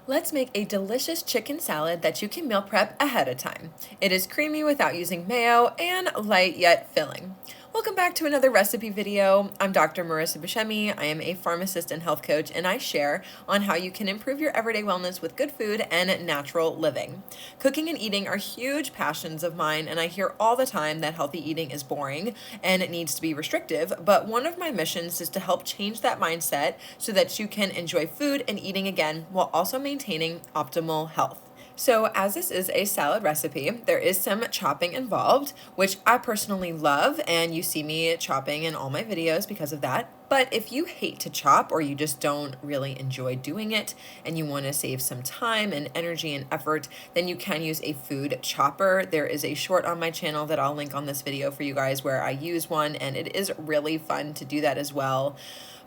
Let's make a delicious chicken salad that you can meal prep ahead of time. It is creamy without using mayo and light yet filling. Welcome back to another recipe video. I'm Dr. Marissa Buscemi. I am a pharmacist and health coach, and I share on how you can improve your everyday wellness with good food and natural living. Cooking and eating are huge passions of mine, and I hear all the time that healthy eating is boring and it needs to be restrictive, but one of my missions is to help change that mindset so that you can enjoy food and eating again while also maintaining optimal health. So as this is a salad recipe, there is some chopping involved, which I personally love, and you see me chopping in all my videos because of that. But if you hate to chop or you just don't really enjoy doing it and you want to save some time and energy and effort, then you can use a food chopper. There is a short on my channel that I'll link on this video for you guys where I use one, and it is really fun to do that as well.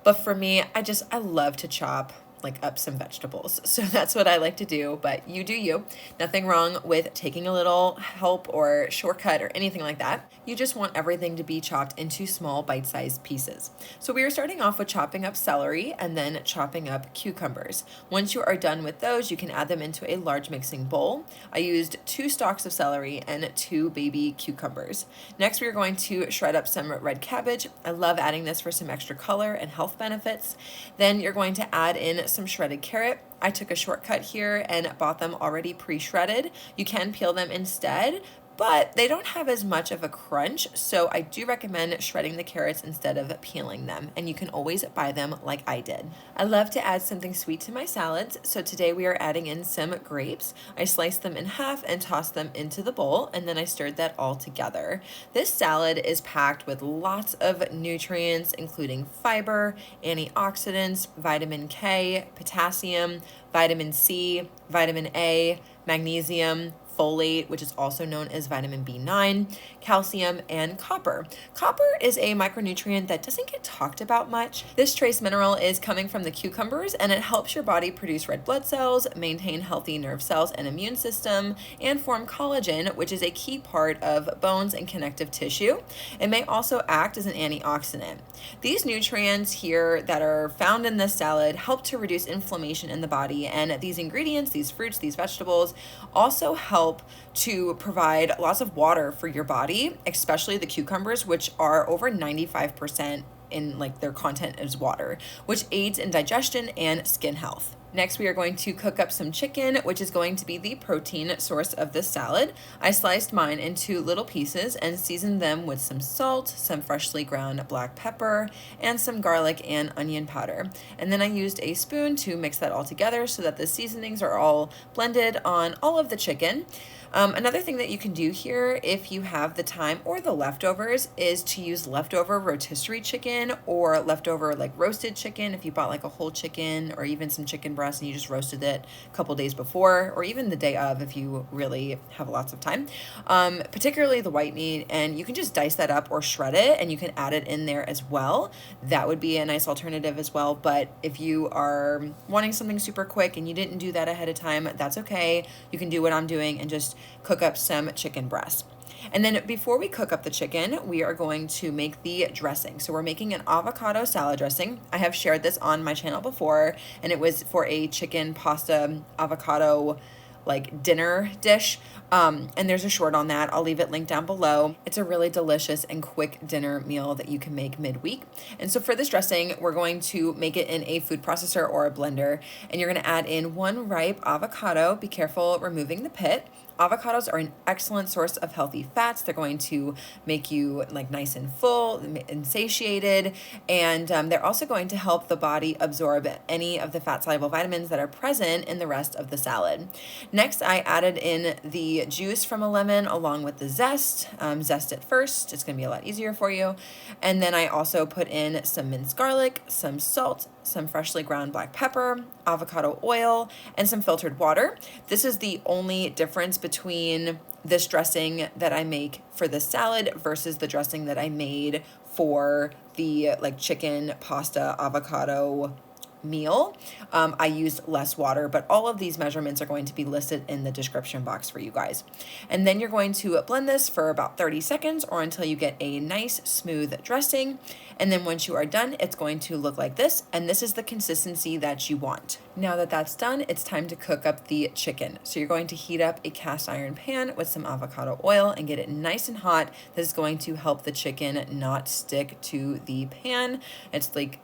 But for me, I love to chop like up some vegetables. So that's what I like to do, but you do you. Nothing wrong with taking a little help or shortcut or anything like that. You just want everything to be chopped into small bite-sized pieces. So we are starting off with chopping up celery and then chopping up cucumbers. Once you are done with those, you can add them into a large mixing bowl. I used 2 stalks of celery and 2 baby cucumbers. Next, we are going to shred up some red cabbage. I love adding this for some extra color and health benefits. Then you're going to add in some shredded carrot. I took a shortcut here and bought them already pre-shredded. You can peel them instead, but they don't have as much of a crunch, so I do recommend shredding the carrots instead of peeling them, and you can always buy them like I did. I love to add something sweet to my salads, so today we are adding in some grapes. I sliced them in half and tossed them into the bowl, and then I stirred that all together. This salad is packed with lots of nutrients, including fiber, antioxidants, vitamin K, potassium, vitamin C, vitamin A, magnesium, folate, which is also known as vitamin B9, calcium, and copper. Copper is a micronutrient that doesn't get talked about much. This trace mineral is coming from the cucumbers, and it helps your body produce red blood cells, maintain healthy nerve cells and immune system, and form collagen, which is a key part of bones and connective tissue. It may also act as an antioxidant. These nutrients here that are found in this salad help to reduce inflammation in the body, and these ingredients, these fruits, these vegetables also help to provide lots of water for your body, especially the cucumbers, which are over 95% in like their content is water, which aids in digestion and skin health. Next, we are going to cook up some chicken, which is going to be the protein source of this salad. I sliced mine into little pieces and seasoned them with some salt, some freshly ground black pepper, and some garlic and onion powder. And then I used a spoon to mix that all together so that the seasonings are all blended on all of the chicken. Another thing that you can do here, if you have the time or the leftovers, is to use leftover rotisserie chicken or leftover like roasted chicken. If you bought like a whole chicken or even some chicken breast and you just roasted it a couple days before, or even the day of if you really have lots of time, particularly the white meat, and you can just dice that up or shred it and you can add it in there as well. That would be a nice alternative as well. But if you are wanting something super quick and you didn't do that ahead of time, that's okay. You can do what I'm doing and just cook up some chicken breast. And then before we cook up the chicken, we are going to make the dressing. So we're making an avocado salad dressing. I have shared this on my channel before, and it was for a chicken pasta avocado like dinner dish. And there's a short on that. I'll leave it linked down below. It's a really delicious and quick dinner meal that you can make midweek. And so for this dressing, we're going to make it in a food processor or a blender. And you're going to add in 1 ripe avocado. Be careful removing the pit. Avocados are an excellent source of healthy fats. They're going to make you like nice and full and satiated, and they're also going to help the body absorb any of the fat-soluble vitamins that are present in the rest of the salad. Next, I added in the juice from a lemon along with the zest. Zest it first. It's going to be a lot easier for you. And then I also put in some minced garlic, some salt, some freshly ground black pepper, avocado oil, and some filtered water. This is the only difference between this dressing that I make for this salad versus the dressing that I made for the like chicken pasta avocado meal. I used less water, but all of these measurements are going to be listed in the description box for you guys. And then you're going to blend this for about 30 seconds or until you get a nice smooth dressing. And then once you are done, it's going to look like this, and this is the consistency that you want. Now that that's done, it's time to cook up the chicken. So you're going to heat up a cast iron pan with some avocado oil and get it nice and hot. This is going to help the chicken not stick to the pan. It's like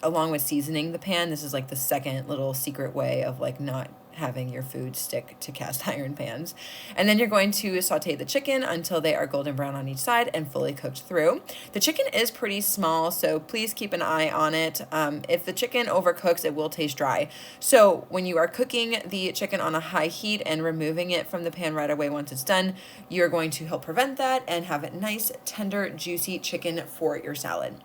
along with seasoning the pan, this is like the second little secret way of like not having your food stick to cast iron pans. And then you're going to saute the chicken until they are golden brown on each side and fully cooked through. The chicken is pretty small, so please keep an eye on it. If the chicken overcooks, it will taste dry. So when you are cooking the chicken on a high heat and removing it from the pan right away once it's done, you're going to help prevent that and have a nice, tender, juicy chicken for your salad.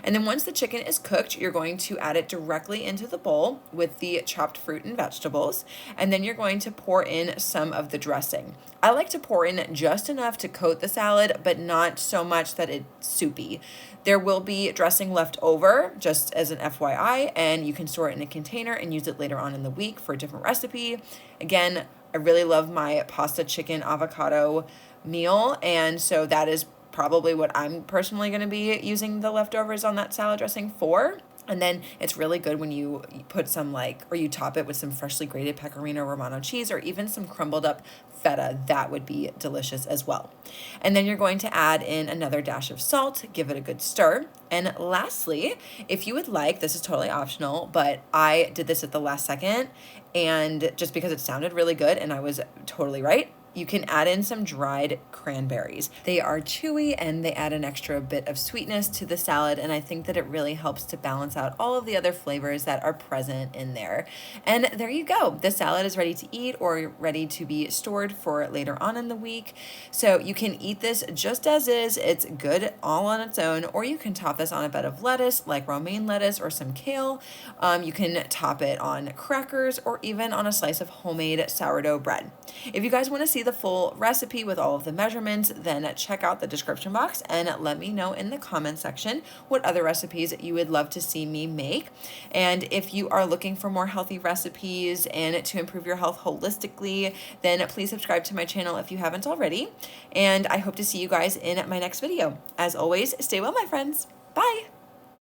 And then once the chicken is cooked, you're going to add it directly into the bowl with the chopped fruit and vegetables. And then you're going to pour in some of the dressing. I like to pour in just enough to coat the salad, but not so much that it's soupy. There will be dressing left over, just as an FYI, and you can store it in a container and use it later on in the week for a different recipe. Again, I really love my pasta chicken avocado meal, and so that is probably what I'm personally going to be using the leftovers on that salad dressing for. And then it's really good when you put some or you top it with some freshly grated Pecorino Romano cheese or even some crumbled up feta. That would be delicious as well. And then you're going to add in another dash of salt, give it a good stir. And lastly, if you would like, this is totally optional, but I did this at the last second, and just because it sounded really good and I was totally right, you can add in some dried cranberries. They are chewy and they add an extra bit of sweetness to the salad, and I think that it really helps to balance out all of the other flavors that are present in there. And there you go. The salad is ready to eat or ready to be stored for later on in the week. So you can eat this just as is. It's good all on its own, or you can top this on a bed of lettuce like romaine lettuce or some kale. You can top it on crackers or even on a slice of homemade sourdough bread. If you guys want to see the full recipe with all of the measurements, then check out the description box and let me know in the comment section what other recipes you would love to see me make. And if you are looking for more healthy recipes and to improve your health holistically, then please subscribe to my channel if you haven't already. And I hope to see you guys in my next video. As always, stay well, my friends. Bye.